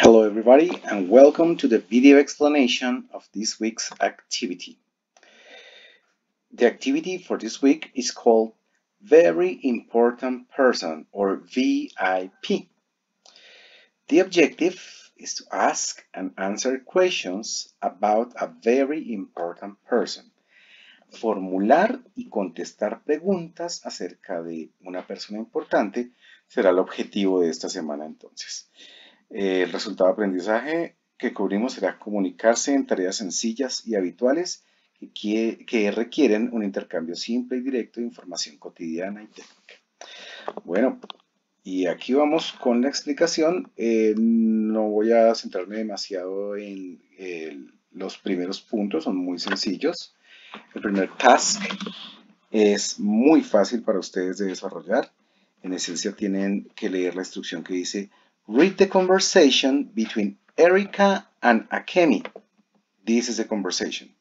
Hello everybody and welcome to the video explanation of this week's activity. The activity for this week is called Very Important Person or VIP. The objective is to ask and answer questions about a very important person. Formular y contestar preguntas acerca de una persona importante será el objetivo de esta semana entonces. El resultado de aprendizaje que cubrimos será comunicarse en tareas sencillas y habituales que requieren un intercambio simple y directo de información cotidiana y técnica. Bueno, y aquí vamos con la explicación. No voy a centrarme demasiado en los primeros puntos, son muy sencillos. El primer task es muy fácil para ustedes de desarrollar. En esencia tienen que leer la instrucción que dice Read the conversation between Erica and Akemi. This is the conversation.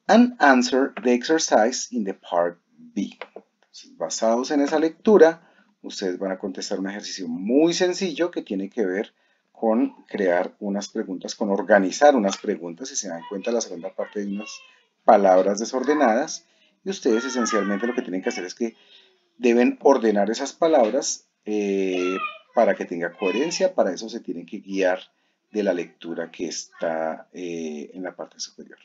And answer the exercise in the part B. Entonces, basados en esa lectura, ustedes van a contestar un ejercicio muy sencillo que tiene que ver con crear unas preguntas, con organizar unas preguntas. Si se dan cuenta, la segunda parte de unas palabras desordenadas. Y ustedes esencialmente lo que tienen que hacer es que deben ordenar esas palabras para que tenga coherencia. Para eso se tienen que guiar de la lectura que está en la parte superior.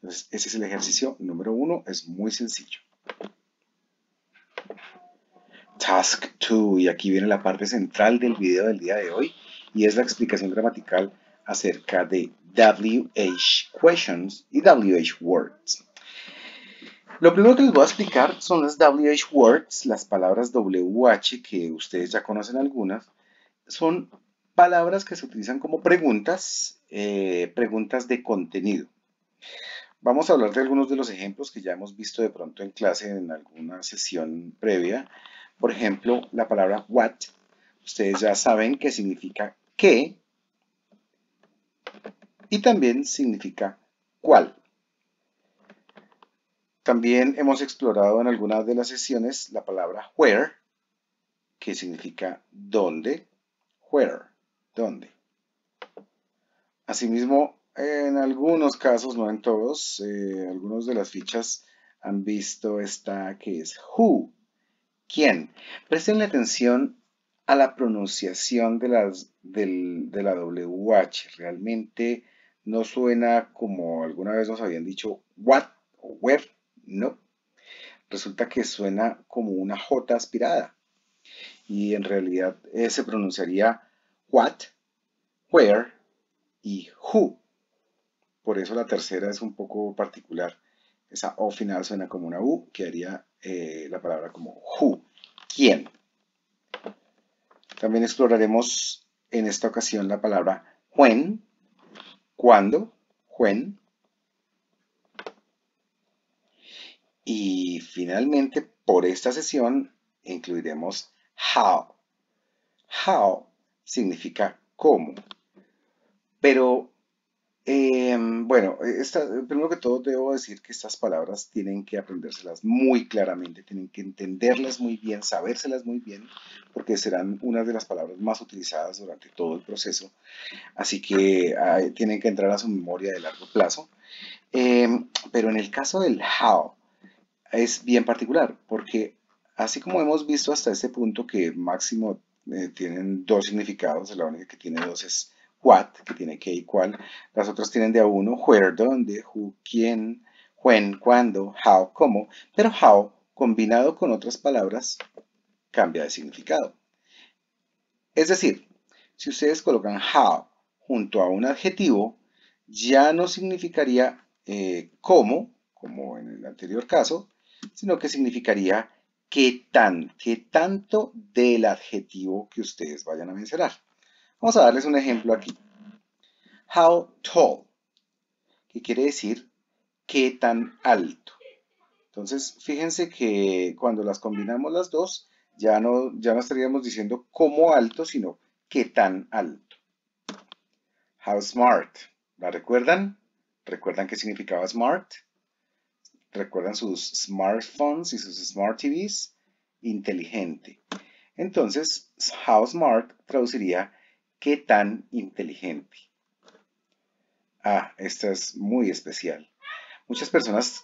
Entonces, ese es el ejercicio número 1, es muy sencillo. Task 2, y aquí viene la parte central del video del día de hoy, y es la explicación gramatical acerca de WH questions y WH words. Lo primero que les voy a explicar son las WH words, las palabras WH, que ustedes ya conocen algunas. Son palabras que se utilizan como preguntas, preguntas de contenido. Vamos a hablar de algunos de los ejemplos que ya hemos visto de pronto en clase en alguna sesión previa. Por ejemplo, la palabra what, ustedes ya saben que significa qué y también significa cuál. También hemos explorado en algunas de las sesiones la palabra where, que significa dónde, where, dónde. Asimismo, en algunos casos, no en todos, algunos de las fichas han visto esta que es who, quién. Presten atención a la pronunciación de la WH. Realmente no suena como alguna vez nos habían dicho what o where. No, resulta que suena como una J aspirada y en realidad se pronunciaría what, where y who. Por eso la tercera es un poco particular. Esa O final suena como una U, que haría la palabra como who, quién. También exploraremos en esta ocasión la palabra when, cuándo, when. Y finalmente, por esta sesión, incluiremos how. How significa cómo. Pero, bueno, primero que todo debo decir que estas palabras tienen que aprendérselas muy claramente, tienen que entenderlas muy bien, sabérselas muy bien, porque serán una de las palabras más utilizadas durante todo el proceso. Así que tienen que entrar a su memoria de largo plazo. Pero en el caso del how, es bien particular, porque así como hemos visto hasta este punto que máximo tienen dos significados, la única que tiene dos es what, que tiene qué y cuál, las otras tienen de a uno, where, dónde, who, quién, when, cuándo, how, cómo, pero how combinado con otras palabras cambia de significado. Es decir, si ustedes colocan how junto a un adjetivo, ya no significaría como en el anterior caso, sino que significaría qué tanto del adjetivo que ustedes vayan a mencionar. Vamos a darles un ejemplo aquí. How tall, que quiere decir qué tan alto. Entonces, fíjense que cuando las combinamos las dos, ya no estaríamos diciendo cómo alto, sino qué tan alto. How smart, ¿la recuerdan? ¿Recuerdan qué significaba smart? ¿Recuerdan sus smartphones y sus smart TVs? Inteligente. Entonces, how smart traduciría ¿Qué tan inteligente? Ah, esta es muy especial. Muchas personas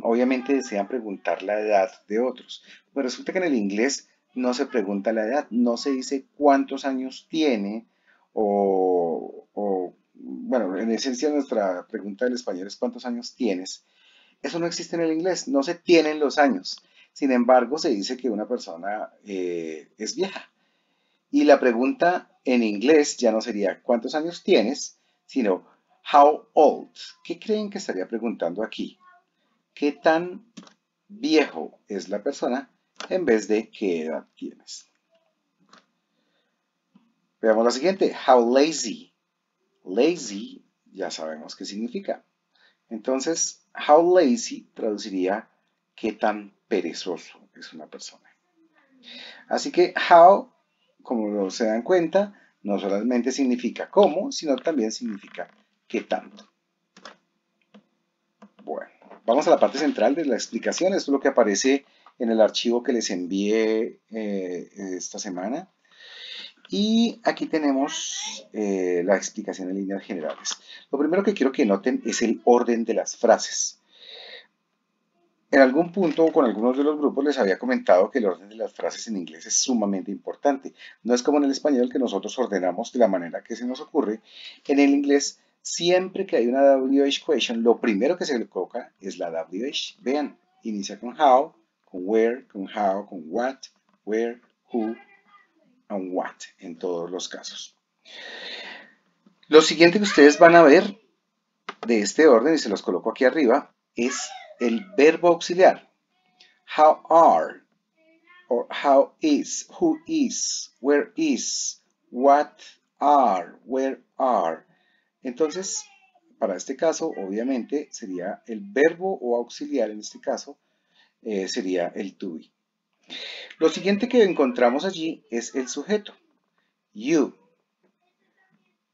obviamente desean preguntar la edad de otros, pero resulta que en el inglés no se pregunta la edad, no se dice cuántos años tiene bueno, en esencia nuestra pregunta del español es ¿cuántos años tienes? Eso no existe en el inglés, no se tienen los años. Sin embargo, se dice que una persona es vieja. Y la pregunta en inglés ya no sería ¿cuántos años tienes? Sino how old. ¿Qué creen que estaría preguntando aquí? ¿Qué tan viejo es la persona en vez de qué edad tienes? Veamos la siguiente. How lazy. Lazy ya sabemos qué significa. Entonces, how lazy traduciría qué tan perezoso es una persona. Así que how, como se dan cuenta, no solamente significa cómo, sino también significa qué tanto. Bueno, vamos a la parte central de la explicación. Esto es lo que aparece en el archivo que les envié esta semana. Y aquí tenemos la explicación en líneas generales. Lo primero que quiero que noten es el orden de las frases. En algún punto con algunos de los grupos les había comentado que el orden de las frases en inglés es sumamente importante. No es como en el español que nosotros ordenamos de la manera que se nos ocurre. En el inglés, siempre que hay una WH question, lo primero que se le coloca es la WH. Vean, inicia con how, con where, con how, con what, where, who, and what en todos los casos. Lo siguiente que ustedes van a ver de este orden, y se los coloco aquí arriba, es el verbo auxiliar. How are, or how is, who is, where is, what are, where are. Entonces, para este caso, obviamente, sería el verbo o auxiliar, en este caso, sería el to be. Lo siguiente que encontramos allí es el sujeto. You.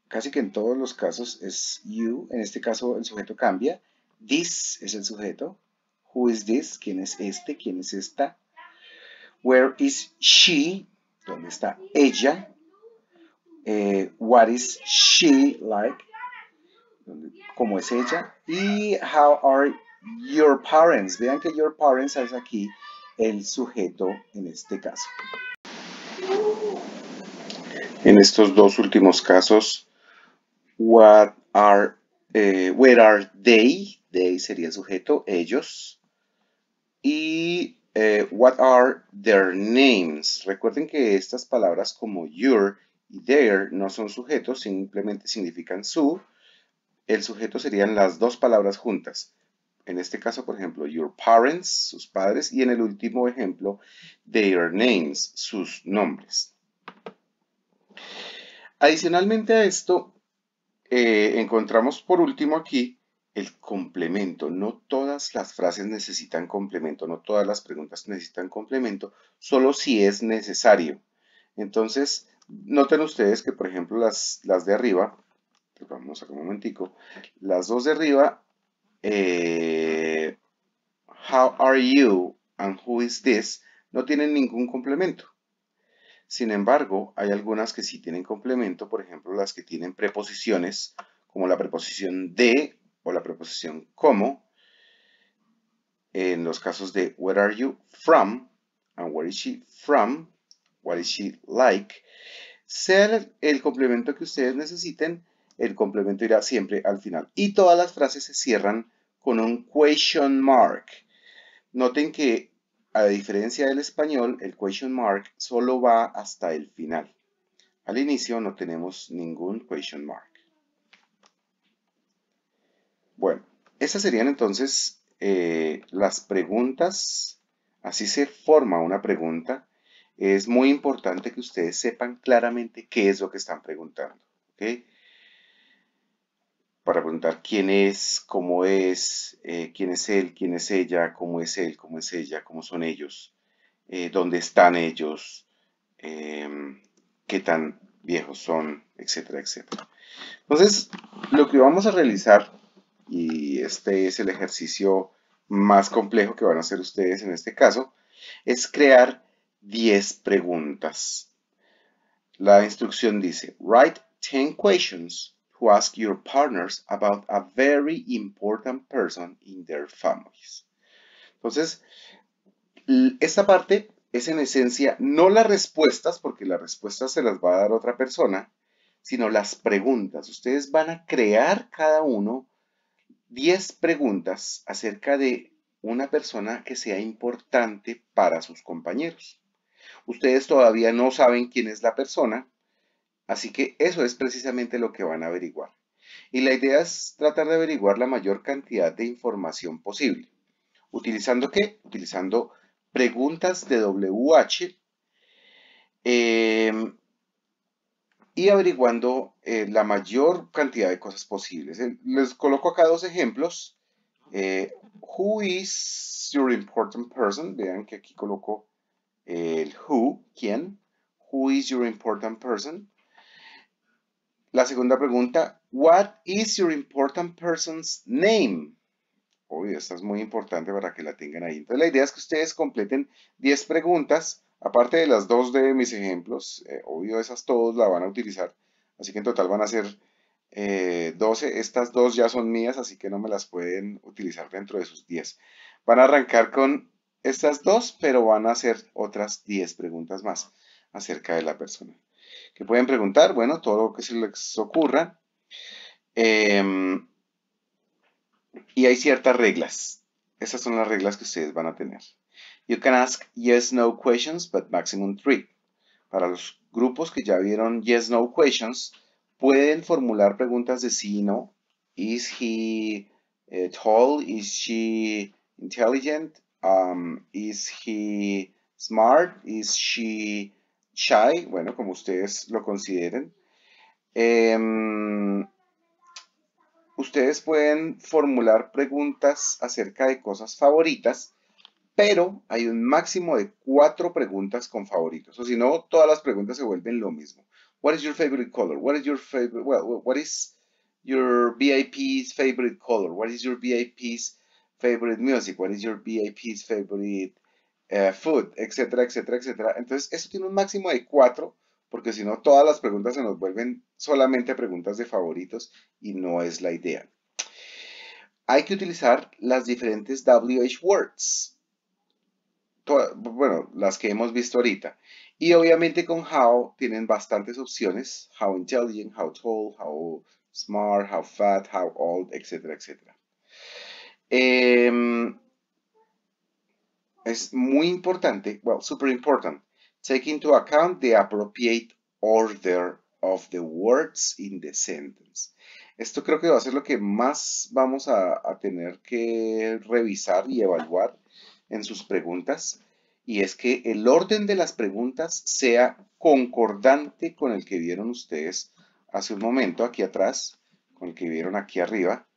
Casi que en todos los casos es you. En este caso el sujeto cambia. This es el sujeto. Who is this? ¿Quién es este? ¿Quién es esta? Where is she? ¿Dónde está ella? What is she like? ¿Cómo es ella? Y how are your parents? Vean que your parents es aquí el sujeto en este caso. En estos dos últimos casos, where are they? They sería el sujeto, ellos. Y what are their names? Recuerden que estas palabras como your y their no son sujetos, simplemente significan su. El sujeto serían las dos palabras juntas. En este caso, por ejemplo, your parents, sus padres, y en el último ejemplo, their names, sus nombres. Adicionalmente a esto, encontramos por último aquí el complemento. No todas las frases necesitan complemento, no todas las preguntas necesitan complemento, solo si es necesario. Entonces, noten ustedes que, por ejemplo, las de arriba, vamos a un momentico, las dos de arriba, how are you and who is this, no tienen ningún complemento. Sin embargo, hay algunas que sí tienen complemento, por ejemplo, las que tienen preposiciones, como la preposición de o la preposición como, en los casos de where are you from and where is she from, what is she like. Sea el complemento que ustedes necesiten, el complemento irá siempre al final. Y todas las frases se cierran con un question mark. Noten que, a diferencia del español, el question mark solo va hasta el final. Al inicio no tenemos ningún question mark. Bueno, esas serían entonces las preguntas. Así se forma una pregunta. Es muy importante que ustedes sepan claramente qué es lo que están preguntando. ¿Okay? Para preguntar quién es, cómo es, quién es él, quién es ella, cómo es él, cómo es ella, cómo son ellos, dónde están ellos, qué tan viejos son, etcétera, etcétera. Entonces, lo que vamos a realizar, y este es el ejercicio más complejo que van a hacer ustedes en este caso, es crear 10 preguntas. La instrucción dice, write 10 questions to ask your partners about a very important person in their families. Entonces, esta parte es en esencia no las respuestas, porque las respuestas se las va a dar otra persona, sino las preguntas. Ustedes van a crear cada uno 10 preguntas acerca de una persona que sea importante para sus compañeros. Ustedes todavía no saben quién es la persona, así que eso es precisamente lo que van a averiguar. Y la idea es tratar de averiguar la mayor cantidad de información posible. ¿Utilizando qué? Utilizando preguntas de WH y averiguando la mayor cantidad de cosas posibles. Les coloco acá dos ejemplos. Who is your important person? Vean que aquí coloco el who, quién. Who is your important person? La segunda pregunta, what is your important person's name? Uy, esta es muy importante para que la tengan ahí. Entonces la idea es que ustedes completen 10 preguntas, aparte de las dos de mis ejemplos. Obvio, esas todos la van a utilizar. Así que en total van a ser 12. Estas dos ya son mías, así que no me las pueden utilizar dentro de sus 10. Van a arrancar con estas dos, pero van a hacer otras 10 preguntas más acerca de la persona. ¿Qué pueden preguntar? Bueno, todo lo que se les ocurra. Y hay ciertas reglas. Esas son las reglas que ustedes van a tener. You can ask yes, no questions, but maximum 3. Para los grupos que ya vieron yes, no questions, pueden formular preguntas de sí y no. Is he tall? Is she intelligent? Is he smart? Is she shy? Bueno, como ustedes lo consideren. Ustedes pueden formular preguntas acerca de cosas favoritas, pero hay un máximo de 4 preguntas con favoritos. O si no, todas las preguntas se vuelven lo mismo. What is your favorite color? What is your favorite, well, what is your VIP's favorite color? What is your VIP's favorite music? What is your VIP's favorite food? Etcétera, etcétera, etcétera. Entonces, eso tiene un máximo de 4, porque si no, todas las preguntas se nos vuelven solamente preguntas de favoritos y no es la idea. Hay que utilizar las diferentes WH words. Bueno, las que hemos visto ahorita. Y obviamente con how tienen bastantes opciones. How intelligent, how tall, how smart, how fat, how old, etcétera, etcétera. Es muy importante, well, super important, take into account the appropriate order of the words in the sentence. Esto creo que va a ser lo que más vamos a tener que revisar y evaluar en sus preguntas. Y es que el orden de las preguntas sea concordante con el que vieron ustedes hace un momento aquí atrás, con el que vieron aquí arriba,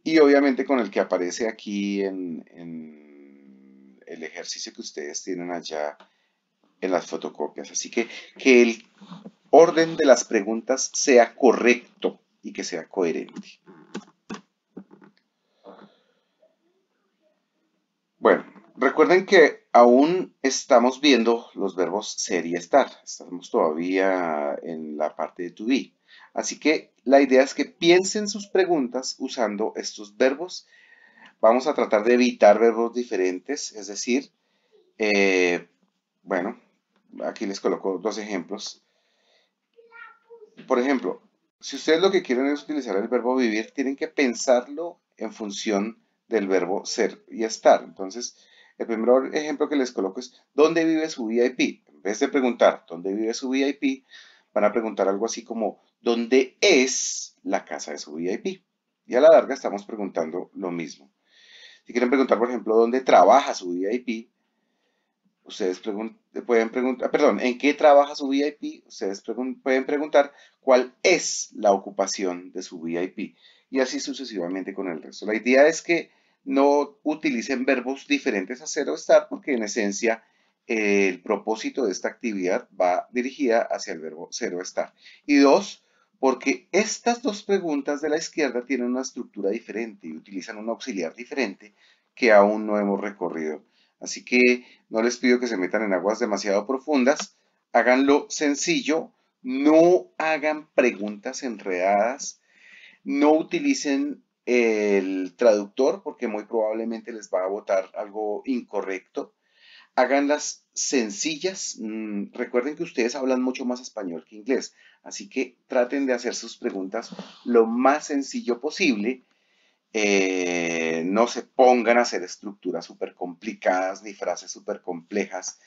y obviamente con el que aparece aquí en el ejercicio que ustedes tienen allá en las fotocopias. Así que el orden de las preguntas sea correcto y que sea coherente. Bueno, recuerden que aún estamos viendo los verbos ser y estar. Estamos todavía en la parte de to be. Así que la idea es que piensen sus preguntas usando estos verbos. Vamos a tratar de evitar verbos diferentes, es decir, bueno, aquí les coloco dos ejemplos. Por ejemplo, si ustedes lo que quieren es utilizar el verbo vivir, tienen que pensarlo en función del verbo ser y estar. Entonces, el primer ejemplo que les coloco es ¿dónde vive su VIP? En vez de preguntar ¿dónde vive su VIP? Van a preguntar algo así como ¿dónde es la casa de su VIP? Y a la larga estamos preguntando lo mismo. Si quieren preguntar, por ejemplo, ¿dónde trabaja su VIP? Ustedes pueden preguntar, perdón, ¿en qué trabaja su VIP? Ustedes pueden preguntar cuál es la ocupación de su VIP y así sucesivamente con el resto. La idea es que no utilicen verbos diferentes a ser o estar porque en esencia el propósito de esta actividad va dirigida hacia el verbo ser o estar. Y dos, porque estas dos preguntas de la izquierda tienen una estructura diferente y utilizan un auxiliar diferente que aún no hemos recorrido. Así que no les pido que se metan en aguas demasiado profundas. háganlo sencillo, no hagan preguntas enredadas, no utilicen el traductor porque muy probablemente les va a botar algo incorrecto. Háganlas sencillas. Recuerden que ustedes hablan mucho más español que inglés, así que traten de hacer sus preguntas lo más sencillo posible. No se pongan a hacer estructuras súper complicadas ni frases súper complejas.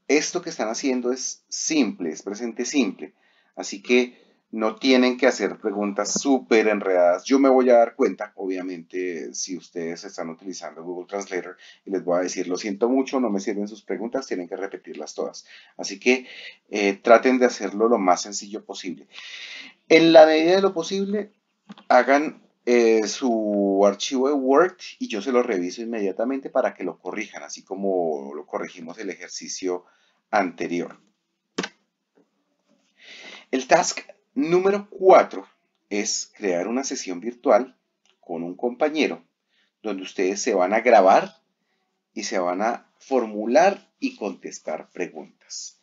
Esto que están haciendo es simple, es presente simple. Así que no tienen que hacer preguntas súper enredadas. Yo me voy a dar cuenta, obviamente, si ustedes están utilizando Google Translator y les voy a decir, lo siento mucho, no me sirven sus preguntas, tienen que repetirlas todas. Así que traten de hacerlo lo más sencillo posible. En la medida de lo posible, hagan su archivo de Word y yo se lo reviso inmediatamente para que lo corrijan, así como lo corregimos el ejercicio anterior. El task número 4 es crear una sesión virtual con un compañero donde ustedes se van a grabar y se van a formular y contestar preguntas.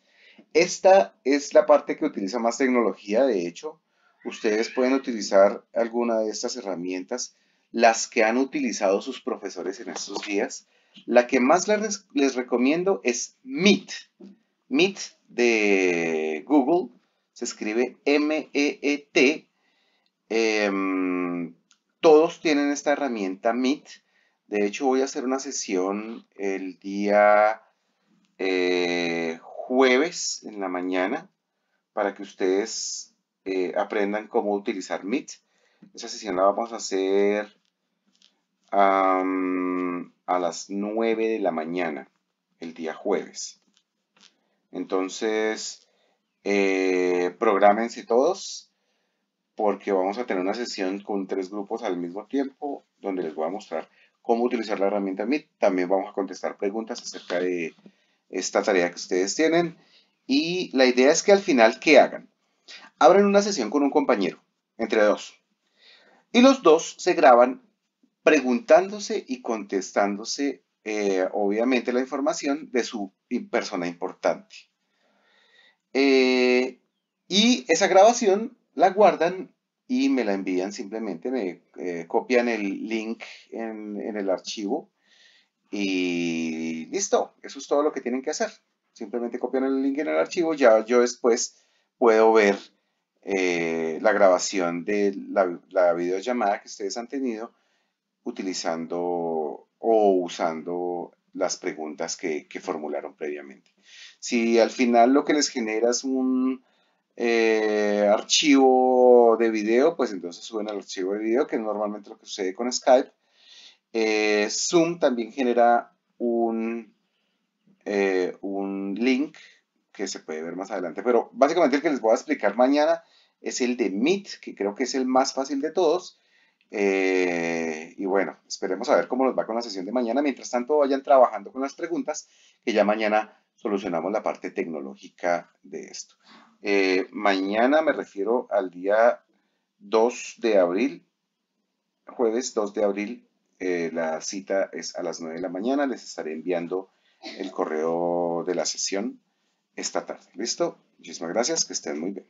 Esta es la parte que utiliza más tecnología, de hecho. Ustedes pueden utilizar alguna de estas herramientas, las que han utilizado sus profesores en estos días. La que más les recomiendo es Meet. Meet de Google, se escribe M-E-E-T. Todos tienen esta herramienta Meet. De hecho, voy a hacer una sesión el día jueves en la mañana para que ustedes aprendan cómo utilizar Meet. Esa sesión la vamos a hacer a las 9 de la mañana, el día jueves. Entonces, prográmense todos porque vamos a tener una sesión con 3 grupos al mismo tiempo donde les voy a mostrar cómo utilizar la herramienta Meet. También vamos a contestar preguntas acerca de esta tarea que ustedes tienen. Y la idea es que al final, ¿qué hagan? Abran una sesión con un compañero, entre dos. Y los dos se graban preguntándose y contestándose, obviamente, la información de su persona importante. Y esa grabación la guardan y me la envían, simplemente me copian el link en el archivo y listo, eso es todo lo que tienen que hacer. Simplemente copian el link en el archivo, ya yo después puedo ver la grabación de la videollamada que ustedes han tenido utilizando o usando las preguntas que formularon previamente. Si al final lo que les genera es un archivo de video, pues entonces suben al archivo de video, que es normalmente lo que sucede con Skype. Zoom también genera un link que se puede ver más adelante, pero básicamente el que les voy a explicar mañana es el de Meet, que creo que es el más fácil de todos. Y bueno, esperemos a ver cómo nos va con la sesión de mañana. Mientras tanto, vayan trabajando con las preguntas, que ya mañana solucionamos la parte tecnológica de esto. Mañana me refiero al día 2 de abril, jueves 2 de abril. La cita es a las 9 de la mañana. Les estaré enviando el correo de la sesión esta tarde. ¿Listo? Muchísimas gracias. Que estén muy bien.